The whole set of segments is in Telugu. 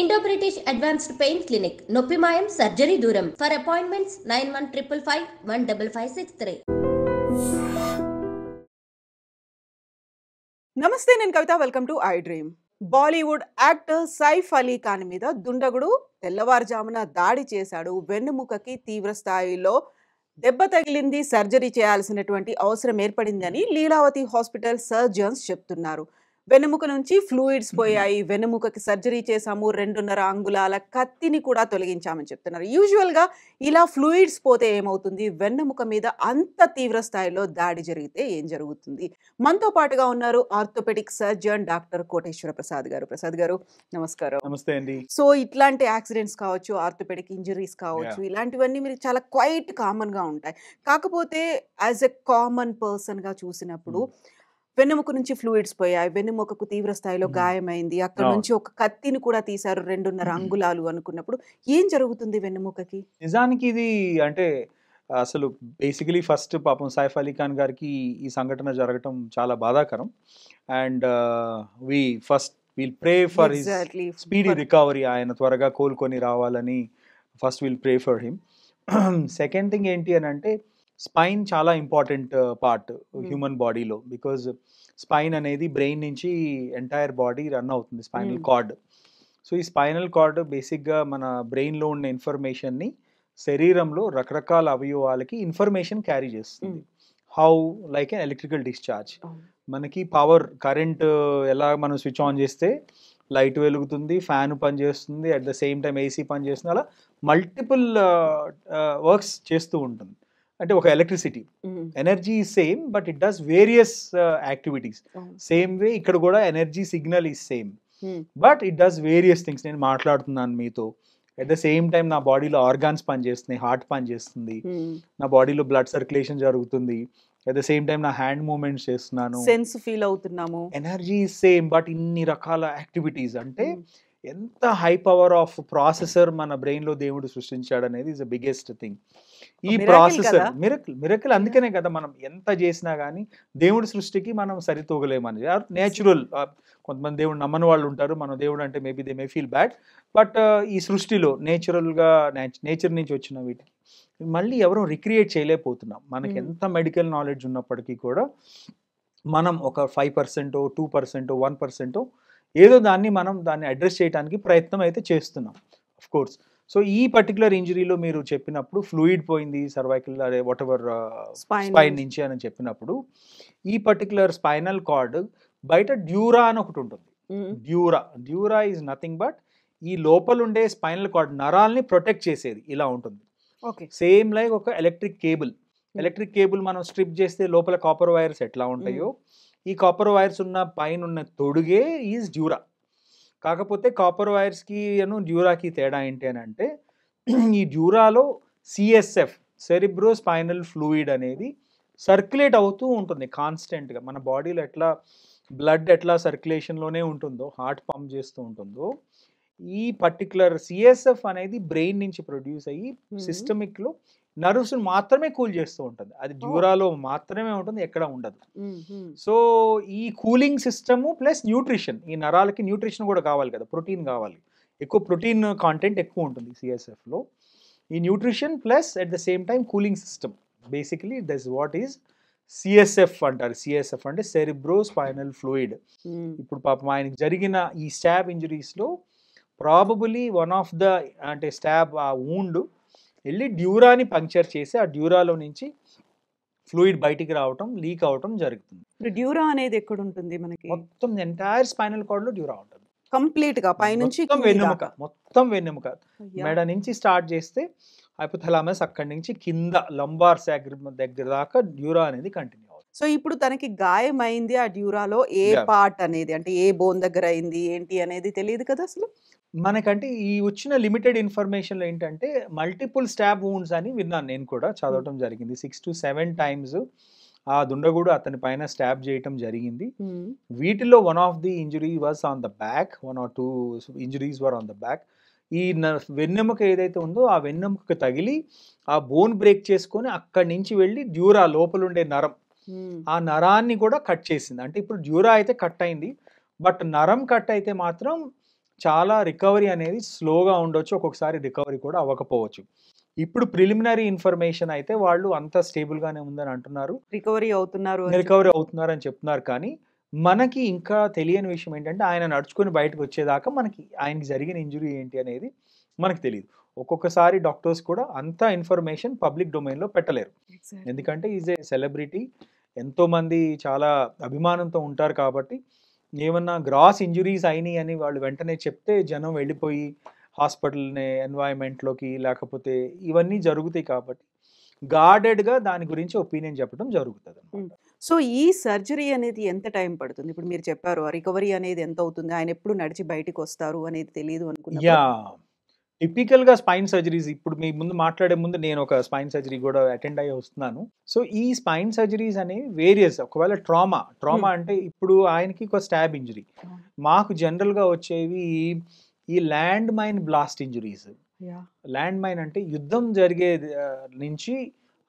Indo-British Advanced Pain Clinic, Noppimayam Surgery Duram. For appointments 9155515563. నమస్తే, నేను Kavitha. Welcome to I dream. Bollywood actor Saif Ali Khan మీద దుండగుడు తెల్లవారుజామున దాడి చేశాడు. వెన్నుముకకి తీవ్ర స్థాయిలో దెబ్బ తగిలింది, సర్జరీ చేయాల్సినటువంటి అవసరం ఏర్పడిందని లీలావతి హాస్పిటల్ సర్జన్స్ చెప్తున్నారు. వెన్నుముక నుంచి ఫ్లూయిడ్స్ పోయాయి, వెన్నుముకకి సర్జరీ చేశాము, 2.5 అంగుళాల కత్తిని కూడా తొలగించామని చెప్తున్నారు. యూజువల్గా ఇలా ఫ్లూయిడ్స్ పోతే ఏమవుతుంది, వెన్నుముక మీద అంత తీవ్ర స్థాయిలో దాడి జరిగితే ఏం జరుగుతుంది? మనతో పాటుగా ఉన్నారు orthopaedic surgeon doctor Koteswara Prasad గారు. ప్రసాద్ గారు, నమస్కారం. నమస్తే అండి. సో ఇట్లాంటి యాక్సిడెంట్స్ కావచ్చు, ఆర్థోపెడిక్ ఇంజరీస్ కావచ్చు, ఇలాంటివన్నీ మీరు చాలా క్వైట్ కామన్గా ఉంటాయి. కాకపోతే యాజ్ ఎ కామన్ పర్సన్గా చూసినప్పుడు వెన్నెముక నుంచి ఫ్లూయిడ్స్ పోయాయి, వెన్నెముకకు తీవ్ర స్థాయిలో గాయమైంది, అక్కడ నుంచి ఒక కత్తిని కూడా తీశారు 2.5 అంగుళాలు అనుకున్నప్పుడు ఏం జరుగుతుంది వెన్నెముకకి? నిజానికి ఇది అంటే అసలు బేసికలీ ఫస్ట్ పాపం సైఫ్ అలీ ఖాన్ గారికి ఈ సంఘటన జరగటం చాలా బాధాకరం. And will pray for his speedy recovery. ఆయన త్వరగా కోలుకొని రావాలని first will pray for him. Second thing ఏంటి అని అంటే, స్పైన్ చాలా ఇంపార్టెంట్ పార్ట్ హ్యూమన్ బాడీలో. బికాజ్ స్పైన్ అనేది బ్రెయిన్ నుంచి ఎంటైర్ బాడీ రన్ అవుతుంది, స్పైనల్ కార్డ్. సో ఈ స్పైనల్ కార్డ్ బేసిక్గా మన బ్రెయిన్లో ఉన్న ఇన్ఫర్మేషన్ని శరీరంలో రకరకాల అవయవాలకి ఇన్ఫర్మేషన్ క్యారీ చేస్తుంది. How like an electrical discharge. మనకి పవర్ కరెంట్ ఎలా మనం స్విచ్ ఆన్ చేస్తే లైట్ వెలుగుతుంది, ఫ్యాన్ పనిచేస్తుంది, at the same time AC పనిచేస్తుంది, అలా మల్టిపుల్ వర్క్స్ చేస్తూ ఉంటుంది. అంటే ఒక electricity energy same, but it does various activities. Same way ఇక్కడ కూడా energy signal is same, but it does various things. నేను మాట్లాడుతున్నాను మీతో, అట్ ద సేమ్ టైం నా బాడీలో ఆర్గాన్స్ పనిచేస్తున్నాయి, హార్ట్ పనిచేస్తుంది, నా బాడీలో బ్లడ్ సర్క్యులేషన్ జరుగుతుంది, అట్ ద సేమ్ టైం నా హ్యాండ్ మూవ్మెంట్స్ చేస్తున్నాను, సెన్స్ ఫీల్ అవుతున్నాము. ఎనర్జీ సేమ్, బట్ ఇన్ని రకాల యాక్టివిటీస్. అంటే ఎంత హై పవర్ ఆఫ్ ప్రాసెసర్ మన బ్రెయిన్ లో దేవుడు సృష్టించాడు అనేది ఇస్ ద బిగ్గెస్ట్ థింగ్. ఈ ప్రాసెసర్ మిరకిల్. అందుకనే కదా మనం ఎంత చేసినా కానీ దేవుడి సృష్టికి మనం సరితూగలేమని. నేచురల్, కొంతమంది దేవుడు నమ్మని వాళ్ళు ఉంటారు, మన దేవుడు అంటే maybe they may feel bad, but ఈ సృష్టిలో నేచురల్గా నేచర్ నుంచి వచ్చిన వీటికి మళ్ళీ ఎవరూ రిక్రియేట్ చేయలేకపోతున్నాం. మనకి ఎంత మెడికల్ నాలెడ్జ్ ఉన్నప్పటికీ కూడా మనం ఒక 5%, 2%, 1% ఏదో దాన్ని అడ్రస్ చేయడానికి ప్రయత్నం అయితే చేస్తున్నాం, ఆఫ్ కోర్స్. సో ఈ పర్టికులర్ ఇంజరీలో మీరు చెప్పినప్పుడు ఫ్లూయిడ్ పోయింది సర్వైకల్, అదే వాట్ ఎవర్ స్పైన్ నుంచి అని చెప్పినప్పుడు, ఈ పర్టికులర్ స్పైనల్ కార్డ్ బయట డ్యూరా అని ఒకటి ఉంటుంది. డ్యూరా ఈజ్ నథింగ్ బట్ ఈ లోపల ఉండే స్పైనల్ కార్డ్ నరాల్ని ప్రొటెక్ట్ చేసేది. ఇలా ఉంటుంది, సేమ్ లైక్ ఒక ఎలక్ట్రిక్ కేబుల్ మనం స్ట్రిప్ చేస్తే లోపల కాపర్ వైర్స్ ఎట్లా ఉంటాయో, ఈ కాపర్ వైర్స్ ఉన్న పైన ఉన్న తొడుగే ఈజ్ డ్యూరా. కాకపోతే కాపర్ వైర్స్కి డ్యూరాకి తేడా ఏంటి అని అంటే, ఈ డ్యూరాలో సిఎస్ఎఫ్, సెరిబ్రో స్పైనల్ ఫ్లూయిడ్ అనేది సర్క్యులేట్ అవుతూ ఉంటుంది కాన్స్టెంట్గా. మన బాడీలో ఎట్లా బ్లడ్ ఎట్లా సర్క్యులేషన్లోనే ఉంటుందో, హార్ట్ పంప్ చేస్తూ ఉంటుందో, ఈ పర్టికులర్ సిఎస్ఎఫ్ అనేది బ్రెయిన్ నుంచి ప్రొడ్యూస్ అయ్యి సిస్టమిక్లో నర్వ్స్ మాత్రమే కూల్ చేస్తూ ఉంటుంది. అది డ్యూరాలో మాత్రమే ఉంటుంది, ఎక్కడ ఉండదు. సో ఈ కూలింగ్ సిస్టము ప్లస్ న్యూట్రిషన్, ఈ నరాలకి న్యూట్రిషన్ కూడా కావాలి కదా, ప్రోటీన్ కావాలి, ఎక్కువ ప్రోటీన్ కాంటెంట్ ఎక్కువ ఉంటుంది సిఎస్ఎఫ్లో. ఈ nutrition plus at the same time cooling system, basically that's what is CSF అంటారు. సిఎస్ఎఫ్ అంటే సెరిబ్రో స్పైనల్ ఫ్లూయిడ్. ఇప్పుడు పాపం ఆయనకి జరిగిన ఈ స్టాబ్ ఇంజరీస్లో ప్రాబబులీ వన్ ఆఫ్ ద అంటే స్టాబ్, ఆ వూండ్ వెళ్ళి డ్యూరాని పంక్చర్ చేసి ఆ డ్యూరాలో నుంచి ఫ్లూయిడ్ బయటికి రావటం, లీక్ అవటం జరుగుతుంది. డ్యూరా అనేది ఎక్కడ ఉంటుంది మనకి? మొత్తం ఎంటైర్ స్పైనల్ కార్డ్ లో డ్యూరా ఉంటుంది, కంప్లీట్ గా పైనుంచి మొత్తం వెన్నెముక మెడ నుంచి స్టార్ట్ చేస్తే హైపోథాలమస్, అక్కడి నుంచి కింద లంబార్ సాక్రమ్ దగ్గర దాకా డ్యూరా అనేది కంటిన్యూ అవుతుంది. సో ఇప్పుడు తనకి గాయమైంది ఆ డ్యూరాలో ఏ పార్ట్ అనేది, అంటే ఏ బోన్ దగ్గర అయింది ఏంటి అనేది తెలియదు కదా అసలు మనకంటే. ఈ వచ్చిన లిమిటెడ్ ఇన్ఫర్మేషన్ ఏంటంటే మల్టిపుల్ స్టాబ్ వూండ్స్ అని విన్నాను, నేను కూడా చదవటం జరిగింది. 6 to 7 times ఆ దుండగుడు అతని పైన స్టాబ్ చేయటం జరిగింది. వీటిలో one of the injury was on the back, 1 or 2 injuries were on the back. ఈ వెన్నెముక ఏదైతే ఉందో ఆ వెన్నెముక తగిలి ఆ బోన్ బ్రేక్ చేసుకొని అక్కడి నుంచి వెళ్ళి డ్యూరా లోపల ఉండే నరం, ఆ నరాన్ని కూడా కట్ చేసింది. అంటే ఇప్పుడు డ్యూరా అయితే కట్ అయింది, బట్ నరం కట్ అయితే మాత్రం చాలా రికవరీ అనేది స్లోగా ఉండొచ్చు, ఒక్కొక్కసారి రికవరీ కూడా అవ్వకపోవచ్చు. ఇప్పుడు ప్రిలిమినరీ ఇన్ఫర్మేషన్ అయితే వాళ్ళు అంత స్టేబుల్గానే ఉందని అంటున్నారు, రికవరీ అవుతున్నారు అని రికవరీ అవుతున్నారని చెప్తున్నారు. కానీ మనకి ఇంకా తెలియని విషయం ఏంటంటే ఆయన నడుచుకొని బయటకు వచ్చేదాకా మనకి ఆయనకి జరిగిన ఇంజురీ ఏంటి అనేది మనకు తెలియదు. ఒక్కొక్కసారి డాక్టర్స్ కూడా అంత ఇన్ఫర్మేషన్ పబ్లిక్ డొమైన్లో పెట్టలేరు, Exactly. ఎందుకంటే ఈజ్ ఏ సెలబ్రిటీ, ఎంతోమంది చాలా అభిమానంతో ఉంటారు కాబట్టి ఏమన్నా గ్రాస్ ఇంజురీస్ అయినాయి అని వాళ్ళు వెంటనే చెప్తే జనం వెళ్ళిపోయి హాస్పిటల్ ఎన్వైరన్మెంట్లోకి లేకపోతే ఇవన్నీ జరుగుతాయి కాబట్టి గార్డెడ్గా దాని గురించి ఒపీనియన్ చెప్పడం జరుగుతుంది అన్నమాట. సో ఈ సర్జరీ అనేది ఎంత టైం పడుతుంది? ఇప్పుడు మీరు చెప్పారు ఆ రికవరీ అనేది ఎంత అవుతుంది? ఆయన ఎప్పుడు నడిచి బయటికి వస్తారు అనేది తెలియదు అనుకున్నప్పుడు. యా, టిపికల్గా స్పైన్ సర్జరీస్, ఇప్పుడు మీ ముందు మాట్లాడే ముందు నేను ఒక స్పైన్ సర్జరీ కూడా అటెండ్ అయ్యి వస్తున్నాను. సో ఈ స్పైన్ సర్జరీస్ అనేవి వేరియస్. ఒకవేళ ట్రామా అంటే ఇప్పుడు ఆయనకి ఒక స్టాబ్ ఇంజరీ, మాకు జనరల్గా వచ్చేవి ఈ land mine blast injuries. Yeah. Land mine అంటే యుద్ధం జరిగే నుంచి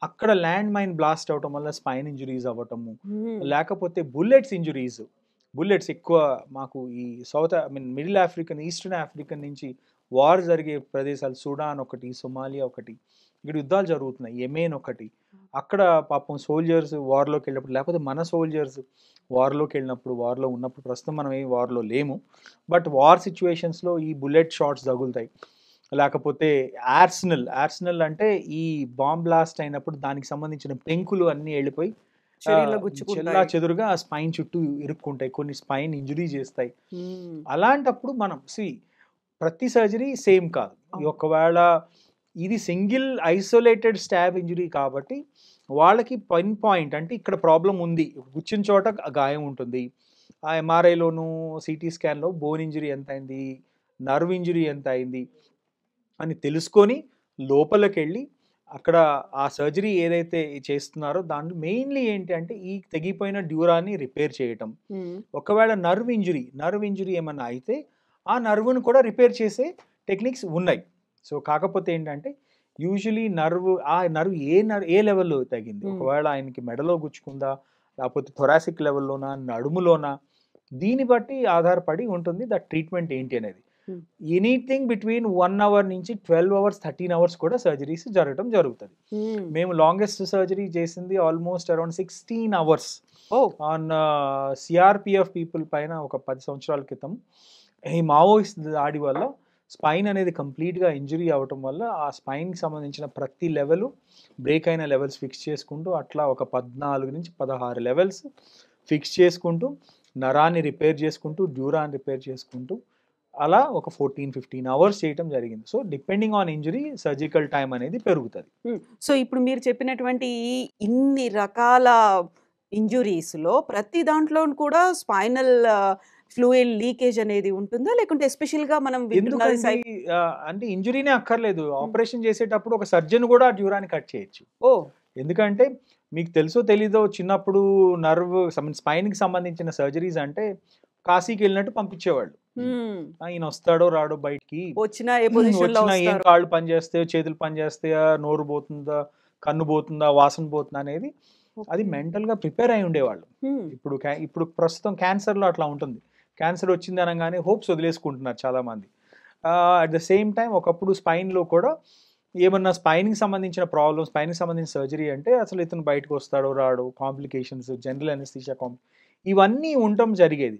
అక్కడ ల్యాండ్ మైన్ బ్లాస్ట్ అవటం వల్ల స్పైన్ ఇంజురీస్ అవ్వటము, లేకపోతే బుల్లెట్స్ ఎక్కువ మాకు ఈ మిడిల్ ఆఫ్రికన్, ఈస్టర్న్ ఆఫ్రికన్ నుంచి వార్ జరిగే ప్రదేశాలు, సుడాన్ ఒకటి, సొమాలియా ఒకటి, ఇక్కడ యుద్ధాలు జరుగుతున్నాయి, యెమెన్ ఒకటి, అక్కడ పాపం సోల్జర్స్ వార్లోకి వెళ్ళినప్పుడు, లేకపోతే మన సోల్జర్స్ వార్లోకి వెళ్ళినప్పుడు, వార్లో ఉన్నప్పుడు, ప్రస్తుతం మనం ఏ వార్లో లేము, బట్ వార్ సిచ్యువేషన్స్లో ఈ బుల్లెట్ షాట్స్ తగులుతాయి. లేకపోతే ఆర్సనల్ అంటే ఈ బాంబ్ బ్లాస్ట్ అయినప్పుడు దానికి సంబంధించిన పెంకులు అన్నీ వెళ్ళిపోయి శరీరంలో గుచ్చుకుంటాయి. చెల్లా చెదురుగా ఆ స్పైన్ చుట్టూ ఇరుక్కుంటాయి, కొన్ని స్పైన్ ఇంజురీ చేస్తాయి. అలాంటప్పుడు మనం ప్రతి సర్జరీ సేమ్ కాదు. ఒకవేళ ఇది సింగిల్ ఐసోలేటెడ్ స్టాబ్ ఇంజురీ కాబట్టి వాళ్ళకి పాయింట్ అంటే ఇక్కడ ప్రాబ్లం ఉంది, గుచ్చిన చోట గాయం ఉంటుంది. ఆ ఎంఆర్ఐలోను సిటీ స్కాన్లో బోన్ ఇంజురీ ఎంత అయింది, నర్వ్ ఇంజురీ ఎంత అయింది అని తెలుసుకొని లోపలికి వెళ్ళి అక్కడ ఆ సర్జరీ ఏదైతే చేస్తున్నారో దాంట్లో మెయిన్లీ ఏంటి అంటే ఈ తెగిపోయిన డ్యూరాన్ని రిపేర్ చేయటం. ఒకవేళ నర్వ్ ఇంజురీ ఏమన్నా అయితే ఆ నర్వ్ను కూడా రిపేర్ చేసే టెక్నిక్స్ ఉన్నాయి. సో కాకపోతే ఏంటంటే యూజువలీ ఆ నర్వ్ ఏ లెవెల్లో తగ్గింది, ఒకవేళ ఆయనకి మెడలో గుచ్చుకుందా, లేకపోతే థొరాసిక్ లెవెల్లోనా, నడుములోనా, దీన్ని బట్టి ఆధారపడి ఉంటుంది ద ట్రీట్మెంట్ ఏంటి అనేది. ఎనీథింగ్ బిట్వీన్ 1 hour నుంచి 12 hours 13 hours కూడా సర్జరీస్ జరగడం జరుగుతుంది. మేము లాంగెస్ట్ సర్జరీ చేసింది almost around 16 hours on CRPF people పైన ఒక 10 సంవత్సరాల క్రితం. ఈ మావోయిస్ట్ దాడి వల్ల స్పైన్ అనేది కంప్లీట్గా ఇంజురీ అవ్వటం వల్ల ఆ స్పైన్కి సంబంధించిన ప్రతి లెవెల్ బ్రేక్ అయిన లెవెల్స్ ఫిక్స్ చేసుకుంటూ అట్లా ఒక 14 నుంచి 16 లెవెల్స్ ఫిక్స్ చేసుకుంటూ నరాన్ని రిపేర్ చేసుకుంటూ డ్యూరాన్ని రిపేర్ చేసుకుంటూ అలా ఒక 14-15 hours చేయటం జరిగింది. So depending on injury surgical time అనేది పెరుగుతుంది. సో ఇప్పుడు మీరు చెప్పినటువంటి ఇన్ని రకాల ఇంజురీస్లో ప్రతి దాంట్లో కూడా స్పైనల్ ఫ్లూయిడ్ లీకేజ్ అనేది ఉంటుందా, లేకుంటే ఎస్పెషల్గా మనం అంటే ఇంజురీనే అక్కర్లేదు, ఆపరేషన్ చేసేటప్పుడు ఒక సర్జన్ కూడా డ్యూరాన్ని కట్ చేయొచ్చు. ఎందుకంటే మీకు తెలుసో తెలీదో చిన్నప్పుడు స్పైన్కి సంబంధించిన సర్జరీస్ అంటే కాశీకి వెళ్ళినట్టు పంపించేవాళ్ళు. ఈయన వస్తాడో రాడో బయటికి, వచ్చినా ఏం కాళ్ళు పనిచేస్తాయో, చేతులు పనిచేస్తాయా, నోరు పోతుందా, కన్ను పోతుందా, వాసన పోతుందా అనేది అది మెంటల్గా ప్రిపేర్ అయి ఉండేవాళ్ళు. ఇప్పుడు ప్రస్తుతం క్యాన్సర్లో అట్లా ఉంటుంది. క్యాన్సర్ వచ్చింది అనగానే హోప్స్ వదిలేసుకుంటున్నారు చాలామంది. అట్ ద సేమ్ టైం ఒకప్పుడు స్పైన్లో కూడా ఏమన్నా స్పైన్కి సంబంధించిన ప్రాబ్లమ్స్, స్పైన్కి సంబంధించిన సర్జరీ అంటే అసలు ఇతను బయటకు వస్తాడో రాడో, కాంప్లికేషన్స్, జనరల్ అనెస్థీషియా ఇవన్నీ ఉండటం జరిగేది.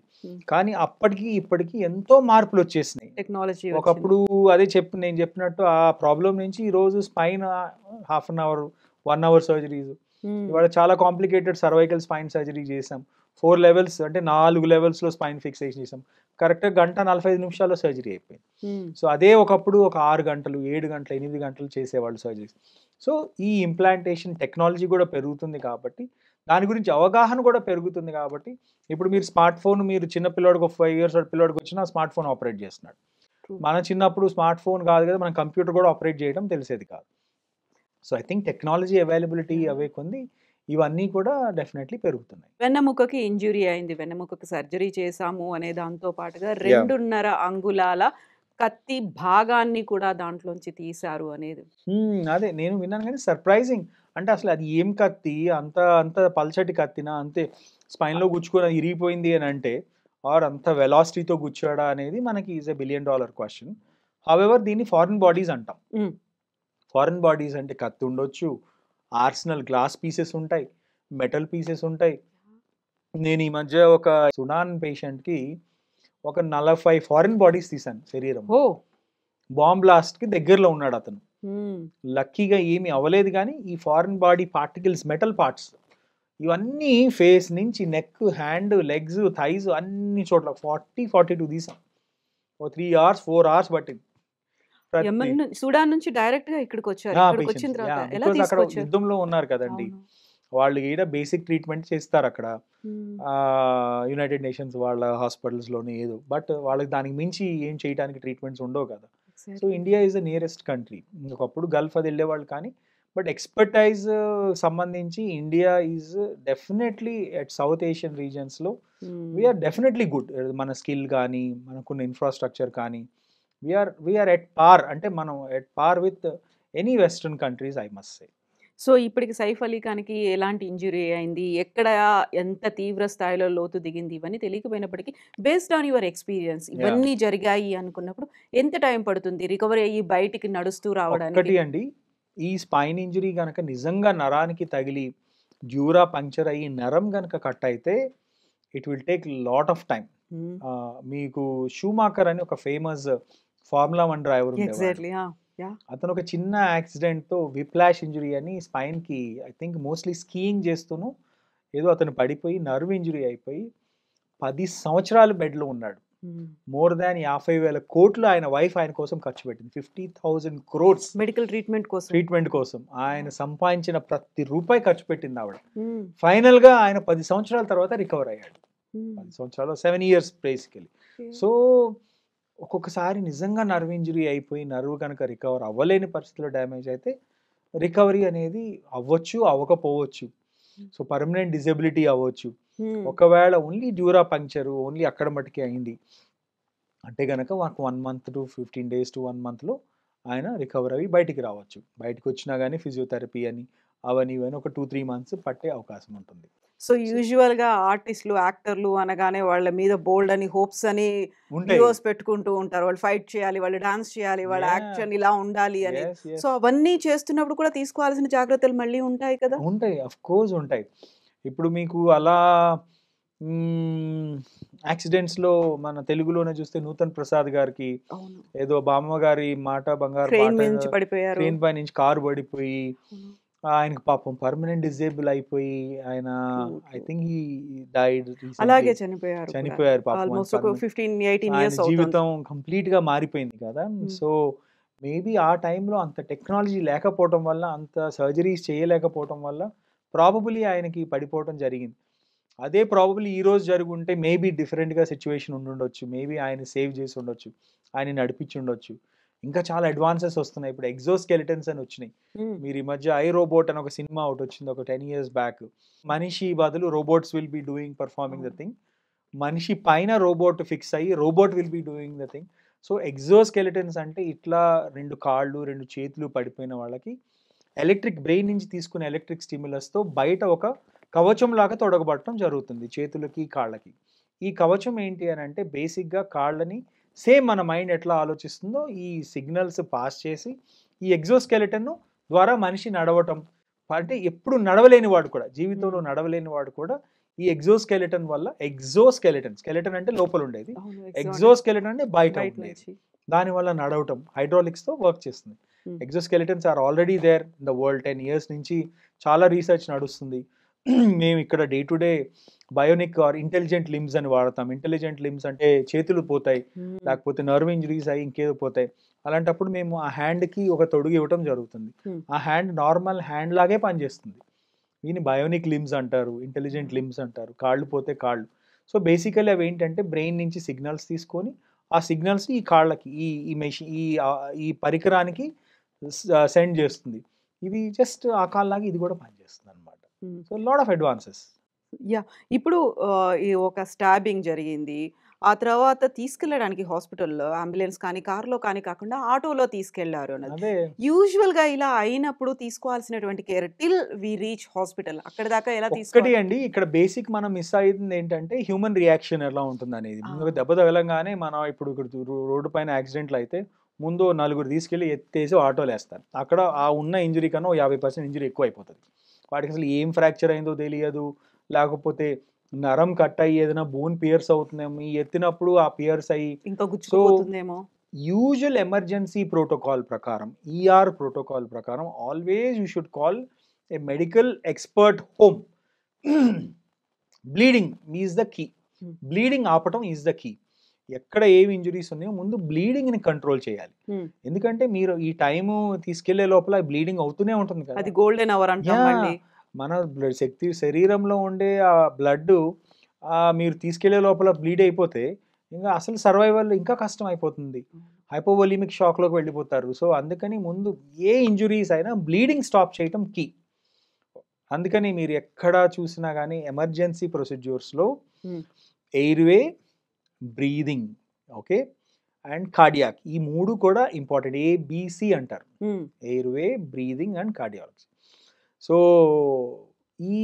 కానీ అప్పటికి ఇప్పటికి ఎంతో మార్పులు వచ్చేసినాయి టెక్నాలజీ. ఒకప్పుడు నేను చెప్పినట్టు ఆ ప్రాబ్లం నుంచి ఈరోజు స్పైన్ ½ hour 1 hour సర్జరీస్, ఇవాళ చాలా కాంప్లికేటెడ్ సర్వైకల్ స్పైన్ సర్జరీ చేసాం. 4 levels అంటే 4 levelsలో స్పైన్ ఫిక్సేషన్ చేసాం. కరెక్ట్గా 1:45 నిమిషాల్లో సర్జరీ అయిపోయింది. సో అదే ఒకప్పుడు ఒక 6 గంటలు 7 గంటలు 8 గంటలు చేసేవాళ్ళు సర్జరీస్. సో ఈ ఇంప్లాంటేషన్ టెక్నాలజీ కూడా పెరుగుతుంది కాబట్టి, దాని గురించి అవగాహన కూడా పెరుగుతుంది కాబట్టి, ఇప్పుడు మీరు స్మార్ట్ ఫోన్, మీరు చిన్న పిల్లోడికి 5 years పిల్లోడికి వచ్చినా స్మార్ట్ ఫోన్ ఆపరేట్ చేస్తున్నాడు. మన చిన్నప్పుడు స్మార్ట్ ఫోన్ కాదు కదా, మనం కంప్యూటర్ కూడా ఆపరేట్ చేయడం తెలిసేది కాదు. So I think technology availability అవే కొంది ఇవన్నీ కూడా డెఫినెట్లీ పెరుగుతున్నాయి. వెన్నెముకకి ఇంజురీ అయింది, వెన్నెముకకి సర్జరీ చేసాము అనే దాంతో పాటుగా 2.5 అంగుళాల కత్తి భాగాన్ని కూడా దాంట్లోంచి తీశారు అనేది. అదే నేను విన్నాను, కానీ సర్ప్రైజింగ్. అంటే అసలు అది ఏం కత్తి, అంత పల్చటి కత్తినా, అంతే స్పైన్లో గుచ్చుకొని ఇరిగిపోయింది అని అంటే ఆర్ అంత వెలాసిటీతో గుచ్చాడా అనేది మనకి is a $1 billion question. However దీన్ని ఫారిన్ బాడీస్ అంటాం. ఫారిన్ బాడీస్ అంటే కత్తి ఉండొచ్చు, ఆర్సనల్ గ్లాస్ పీసెస్ ఉంటాయి, మెటల్ పీసెస్ ఉంటాయి. నేను ఈ మధ్య ఒక సుడాన్ పేషెంట్కి ఒక 45 ఫారిన్ బాడీస్ తీశాను శరీరం. బాంబ్ బ్లాస్ట్కి దగ్గరలో ఉన్నాడు అతను. లక్కీగా ఏమీ అవ్వలేదు, కానీ ఈ foreign body particles, metal parts ఇవన్నీ ఫేస్ నుంచి నెక్, హ్యాండ్, లెగ్స్, థైస్ అన్ని చోట్ల 42 తీసాం. 3 hours 4 hours పట్టింది. సుడాన్ నుంచి డైరెక్ట్ గా ఇక్కడికి వచ్చారు. ఇక్కడికి వచ్చిన తర్వాత ఎలా అక్కడ తీసుకొచ్చారు? యుద్ధంలో ఉన్నారు కదండి, వాళ్ళు ఈడ బేసిక్ ట్రీట్మెంట్ చేస్తారు అక్కడ, యునైటెడ్ నేషన్స్ వాళ్ళ హాస్పిటల్స్ లోనే ఏదో, బట్ వాళ్ళకి దానికి మించి ఏం చేయడానికి ట్రీట్మెంట్స్ ఉండవు కదా. So India is the nearest country. ఒకప్పుడు గల్ఫ్ అది వెళ్ళేవాళ్ళు, కానీ బట్ ఎక్స్పర్టైజ్ సంబంధించి India is definitely at South Asian రీజన్స్లో వీఆర్ డెఫినెట్లీ గుడ్. మన స్కిల్ కానీ, మనకున్న ఇన్ఫ్రాస్ట్రక్చర్ కానీ, వీఆర్ ఎట్ పార్, అంటే మనం at par with any western countries, I must say. So ఇప్పటికి సైఫ్ అలీ ఖాన్కి ఎలాంటి ఇంజురీ అయింది, ఎక్కడ ఎంత తీవ్ర స్థాయిలో లోతు దిగింది, ఇవన్నీ తెలియకపోయినప్పటికీ బేస్డ్ ఆన్ యువర్ ఎక్స్పీరియన్స్ ఇవన్నీ జరిగాయి అనుకున్నప్పుడు ఎంత టైం పడుతుంది రికవరీ అయ్యి బయటికి నడుస్తూ రావడానికి? ఒకటి అండి, ఈ స్పైన్ ఇంజురీ కనుక నిజంగా నరానికి తగిలి డ్యూరా పంక్చర్ అయ్యి నరం కనుక కట్ అయితే it will take lot of time. మీకు షూమాకర్ అని ఒక ఫేమస్ ఫార్ములా 1 డ్రైవర్ ఉండేవాడు. అతను ఒక చిన్న యాక్సిడెంట్తో విప్లాష్ ఇంజురీ అని స్పైన్కి, ఐ థింక్ మోస్ట్లీ స్కీయింగ్ చేస్తూను ఏదో అతను పడిపోయి నర్వ్ ఇంజురీ అయిపోయి 10 సంవత్సరాలు బెడ్లో ఉన్నాడు. మోర్ దాన్ 50,000 కోట్లు ఆయన వైఫ్ ఆయన కోసం ఖర్చు పెట్టింది. 50,000 crores మెడికల్ ట్రీట్మెంట్ కోసం ఆయన సంపాదించిన ప్రతి రూపాయి ఖర్చు పెట్టింది ఆవిడ. ఫైనల్ గా ఆయన 10 సంవత్సరాల తర్వాత రికవర్ అయ్యాడు. 10 సంవత్సరాలు 7 years బేసికలీ. సో ఒక్కొక్కసారి నిజంగా నర్వ్ ఇంజురీ అయిపోయి నర్వ్ కనుక రికవర్ అవ్వలేని పరిస్థితిలో డ్యామేజ్ అయితే రికవరీ అనేది అవ్వచ్చు, అవ్వకపోవచ్చు. సో పర్మనెంట్ డిజబిలిటీ అవ్వచ్చు. ఒకవేళ ఓన్లీ డ్యూరా పంక్చర్ ఓన్లీ అక్కడ మటుకే అయింది అంటే కనుక మాకు 1 month to 15 days to 1 month ఆయన రికవర్ అయ్యి బయటికి రావచ్చు. బయటకు వచ్చినా కానీ ఫిజియోథెరపీ అని అవన్నీ ఇవన్నీ ఒక 2-3 months పట్టే అవకాశం ఉంటుంది. సో యూజువల్ గా ఆర్టిస్టులు, యాక్టర్లు అనగానే వాళ్ళ మీద బోల్డ్ అని హోప్స్ అని వీడియోస్ పెట్టుకుంటూ ఉంటారు. వాళ్ళు ఫైట్ చేయాలి, వాళ్ళు డాన్స్ చేయాలి, వాళ్ళ యాక్షన్ ఇలా ఉండాలి అని. సో అవన్నీ చేస్తున్నప్పుడు కూడా తీసుకోవాల్సిన జాగ్రత్తలు మళ్ళీ ఉంటాయి కదా? ఉంటాయి, అఫ్ కోర్స్ ఉంటాయి. ఇప్పుడు మీకు అలా యాక్సిడెంట్స్లో మన తెలుగులోనే చూస్తే నూతన్ ప్రసాద్ గారికి ఏదో బామ్మ గారి మాట బంగారు ట్రైన్ పై నుంచి కారు పడిపోయి ఆయనకు పాపం పర్మనెంట్ డిజేబుల్ అయిపోయి ఆయన ఐ థింక్ హీ డైడ్, అలాగే చనిపోయారు పాపం. జీవితం కంప్లీట్ గా మారిపోయింది కదా. సో మేబీ ఆ టైంలో అంత టెక్నాలజీ లేకపోవటం వల్ల, అంత సర్జరీస్ చేయలేకపోవటం వల్ల ప్రాబబులీ ఆయనకి పడిపోవటం జరిగింది. అదే ప్రాబబులీ ఈ రోజు జరుగుంటే మేబీ డిఫరెంట్గా సిచ్యువేషన్ ఉండుండొచ్చు, మేబీ ఆయన సేవ్ చేసి ఉండొచ్చు, ఆయన నడిపించి ఉండొచ్చు. ఇంకా చాలా అడ్వాన్సెస్ వస్తున్నాయి. ఇప్పుడు ఎగ్జోస్కెలిటన్స్ అని వచ్చినాయి. మీరు ఈ మధ్య ఐ రోబోట్ అని ఒక సినిమా ఒకటి వచ్చింది ఒక 10 years బ్యాక్. మనిషి బదులు robots will be performing the thing. మనిషి పైన రోబోట్ ఫిక్స్ అయ్యి robot will be doing the thing. So exoskeletons అంటే ఇట్లా 2 కాళ్ళు 2 చేతులు పడిపోయిన వాళ్ళకి ఎలక్ట్రిక్ బ్రెయిన్ నుంచి తీసుకునే ఎలక్ట్రిక్ స్టిమ్యులస్తో బయట ఒక కవచం లాగా తొడగబడటం జరుగుతుంది చేతులకి, కాళ్ళకి. ఈ కవచం ఏంటి అని అంటే బేసిక్గా కాళ్ళని సేమ్ మన మైండ్ ఎట్లా ఆలోచిస్తుందో ఈ సిగ్నల్స్ పాస్ చేసి ఈ ఎగ్జోస్కెలిటన్ ద్వారా మనిషి నడవటం. అంటే ఎప్పుడు నడవలేని వాడు కూడా, జీవితంలో నడవలేని వాడు కూడా ఈ ఎగ్జోస్కెలిటన్ వల్ల, స్కెలిటన్ అంటే లోపల ఉండేది, ఎగ్జోస్కెలిటన్ అంటే బయట ఉండేది, దానివల్ల నడవటం హైడ్రాలిక్స్తో వర్క్ చేస్తుంది. Exoskeletons are already there in the world. 10 years నుంచి చాలా రీసెర్చ్ నడుస్తుంది. మేము ఇక్కడ day to day bionic or intelligent limbs అని వాడతాం. ఇంటెలిజెంట్ లిమ్స్ అంటే చేతులు పోతాయి, లేకపోతే నర్వ్ ఇంజరీస్ అయ్యి ఇంకేదో పోతాయి. అలాంటప్పుడు మేము ఆ హ్యాండ్కి ఒక తొడుగు ఇవ్వటం జరుగుతుంది. ఆ హ్యాండ్ నార్మల్ హ్యాండ్ లాగే పనిచేస్తుంది. దీన్ని బయోనిక్ లిమ్స్ అంటారు, ఇంటెలిజెంట్ లిమ్స్ అంటారు. కాళ్ళు పోతే కాళ్ళు. సో బేసికలీ అవి ఏంటంటే బ్రెయిన్ నుంచి సిగ్నల్స్ తీసుకొని ఆ సిగ్నల్స్ ఈ కాళ్ళకి ఈ మెషిన్ ఈ పరికరానికి సెండ్ చేస్తుంది. ఇది జస్ట్ ఆ కాళ్ళలాగా ఇది కూడా పనిచేస్తుంది అనమాట. So lot of advances. ఇప్పుడు ఈ ఒక స్టాబింగ్ జరిగింది, ఆ తర్వాత తీసుకెళ్ళడానికి హాస్పిటల్‌లో అంబులెన్స్ కానీ, కార్‌లో కానీ కాకుండా ఆటోలో తీసుకెళ్లారు అన్నది. అదే యూజువల్‌గా ఇలా అయినప్పుడు తీసుకోవాల్సినటువంటి care till we reach hospital అక్కడి దాకా ఎలా ఒక్కటి తీసుకోవాలి? అండి ఇక్కడ బేసిక్ మనం మిస్ అయ్యింది ఏంటంటే హ్యూమన్ రియాక్షన్ ఎలా ఉంటుందనేది. ఆ! ముందుగా దెబ్బ తగలంగానే మనం ఇప్పుడు ఇక్కడ రోడ్డు పైన యాక్సిడెంట్లు అయితే ముందు నలుగురు తీసుకెళ్ళి ఎత్తేసి ఆటోలో ఏస్తారు. అక్కడ ఆ ఉన్న ఇంజరీ కన్నా ఓ 50% ఇంజరీ ఎక్కువైపోతది. వాడికి అసలు ఏం ఫ్రాక్చర్ అయిందో తెలియదు. లేకపోతే నరం కట్ అయ్యి ఏదైనా బోన్ పియర్స్ అవుతుందేమో. ఈ ఎత్తినప్పుడు ఆ పియర్స్ అయ్యి ఇంకా సో గుచ్చుకుపోతుందేమో. యూజువల్ ఎమర్జెన్సీ ప్రోటోకాల్ ప్రకారం, ఈఆర్ ప్రోటోకాల్ ప్రకారం always you should call a medical expert home. Bleeding is the key. Hmm. Bleeding ఆపటం ఈజ్ ద కీ. ఎక్కడ ఏవి ఇంజురీస్ ఉన్నాయో ముందు బ్లీడింగ్‌ని కంట్రోల్ చేయాలి. హ్మ్. ఎందుకంటే మీరు ఈ టైము తీసుకెళ్లే లోపల బ్లీడింగ్ అవుతూనే ఉంటుంది కదా! అది గోల్డెన్ అవర్ అంటాం మళ్ళీ. మన శరీరంలో ఉండే ఆ బ్లడ్ మీరు తీసుకెళ్లే లోపల బ్లీడ్ అయిపోతే ఇంకా అసలు సర్వైవల్ ఇంకా కష్టం అయిపోతుంది. హైపోవోలిమిక్ షాక్‌లోకి వెళ్ళిపోతారు. సో అందుకని ముందు ఏ ఇంజురీస్ అయినా బ్లీడింగ్ స్టాప్ చేయటం కీ. అందుకని మీరు ఎక్కడ చూసినా గానీ ఎమర్జెన్సీ ప్రొసీడ్యూర్స్‌లో హ్మ్. Airway, breathing, okay, and cardiac ఈ 3 కూడా ఇంపార్టెంట్. ఏబీసీ అంటారు. హ్మ్. Airway, breathing and cardiology. So ఈ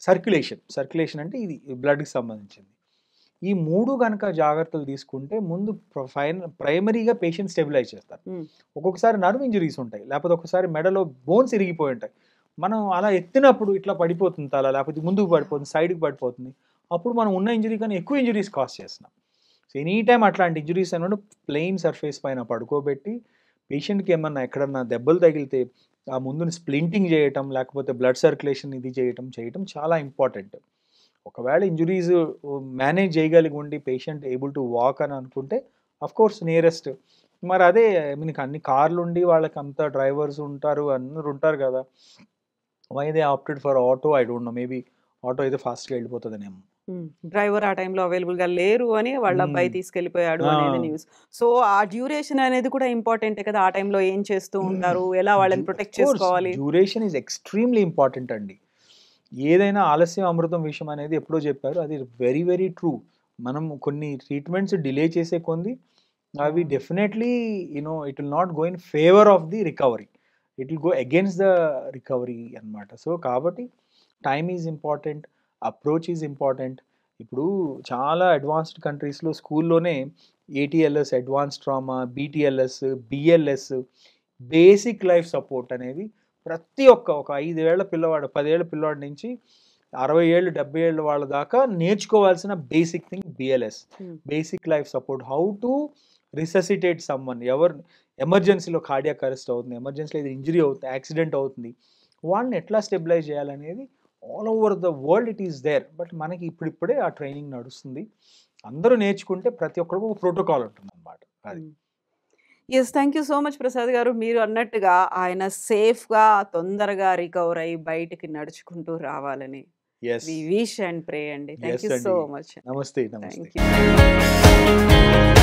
సర్క్యులేషన్ అంటే ఇది బ్లడ్‌కి సంబంధించింది. ఈ 3 గనక జాగ్రత్తలు తీసుకుంటే ముందు ప్రైమరీగా పేషెంట్ స్టెబిలైజ్ చేస్తారు. హ్మ్. ఒక్కొక్కసారి నర్వ్ ఇంజరీస్ ఉంటాయి. లేకపోతే ఒక్కసారి మెడలో బోన్స్ ఇరిగిపోయి ఉంటాయి. మనం అలా ఎత్తినప్పుడు ఇట్లా పడిపోతుంది తల, లేకపోతే ముందుకు పడిపోతుంది, సైడ్‌కి పడిపోతుంది. అప్పుడు మనం ఉన్న ఇంజరీ కన్నా ఎక్కువ ఇంజరీస్ కాజ్ చేస్తున్నాం. సో ఎనీ టైమ్ అట్లాంటి ఇంజరీస్ అన్నప్పుడు ప్లెయిన్ సర్ఫేస్ పైన పడుకోబెట్టి పేషెంట్‌కి ఏమన్నా ఎక్కడన్నా దెబ్బలు తగిలితే ఆ ముందుని స్ప్లింటింగ్ చేయటం, లేకపోతే బ్లడ్ సర్క్యులేషన్ ఇది చేయటం చాలా ఇంపార్టెంట్. ఒకవేళ ఇంజురీస్ మేనేజ్ చేయగలిగి ఉండి పేషెంట్ ఏబుల్ టు వాక్ అని అనుకుంటే ఆఫ్‌కోర్స్ నియరెస్ట్. మరి అదే మీకు అన్ని కార్లు ఉండి వాళ్ళకి అంత డ్రైవర్స్ ఉంటారు, అందరూ ఉంటారు కదా! Why they opted for auto I don't know. Maybe auto అయితే ఫాస్ట్‌గా వెళ్ళిపోతుందనేమో. డ్రైవర్ ఆ టైంలో అవైలబుల్‌గా లేరు అని వాళ్ళ అబ్బాయి తీసుకెళ్ళిపోయాడు అనేది న్యూస్. సో, ఆ డ్యూరేషన్ అనేది కూడా ఇంపార్టెంటే కదా! ఆ టైంలో ఏం చేస్తూ ఉంటారు? ఎలా వాళ్ళని ప్రొటెక్ట్ చేసుకోవాలి? డ్యూరేషన్ ఈజ్ ఎక్స్ట్రీమ్లీ ఇంపార్టెంట్ అండి. ఏదైనా ఆలస్యం అమృతం విషయం అనేది ఎప్పుడో చెప్పారు. అది వెరీ వెరీ ట్రూ. మనం కొన్ని ట్రీట్మెంట్స్ డిలే చేసే కొంది అవి definitely it will not go in favour of the recovery. It will go against the recovery అన్నమాట. సో కాబట్టి time is important, approach is important. ఇప్పుడు చాలా అడ్వాన్స్డ్ కంట్రీస్‌లో స్కూల్లోనే ATLS, advanced trauma, BTLS, BLS, basic life support అనేది ప్రతి ఒక 5 ఏళ్ల పిల్లవాడు, 10 ఏళ్ల పిల్లవాడి నుంచి 60 ఏళ్ళు, 70 ఏళ్ళ వాళ్ళ దాకా నేర్చుకోవాల్సిన basic thing BLS. Basic life support. How to resuscitate someone. ఎమర్జెన్సీలో కార్డియాక్ అరెస్ట్ అవుతుంది, ఎమర్జెన్సీలో ఏదో ఇంజరీ అవుతుంది, యాక్సిడెంట్ అవుతుంది. వాళ్ళని ఎట్లా స్టెబిలైజ్ చేయాలనేది all over the world it is there. But మనకి ఇప్పుడిప్పుడే ఆ ట్రైనింగ్ నడుస్తుంది. అందరూ నేర్చుకుంటే ప్రతి ఒక్కరికి ఒక ప్రోటోకాల్ ఉంటుందన్నమాట. అది. Yes. Thank you so much Prasad గారు. మీరు అన్నట్టుగా ఆయన సేఫ్‌గా తొందరగా రికవర్ అయ్యి బయటికి నడుచుకుంటూ రావాలని yes. We wish and pray అండి. థాంక్ యెస్ యూ సో అండి. మచ్. నమస్తే. థాంక్ నమస్తే. యూ.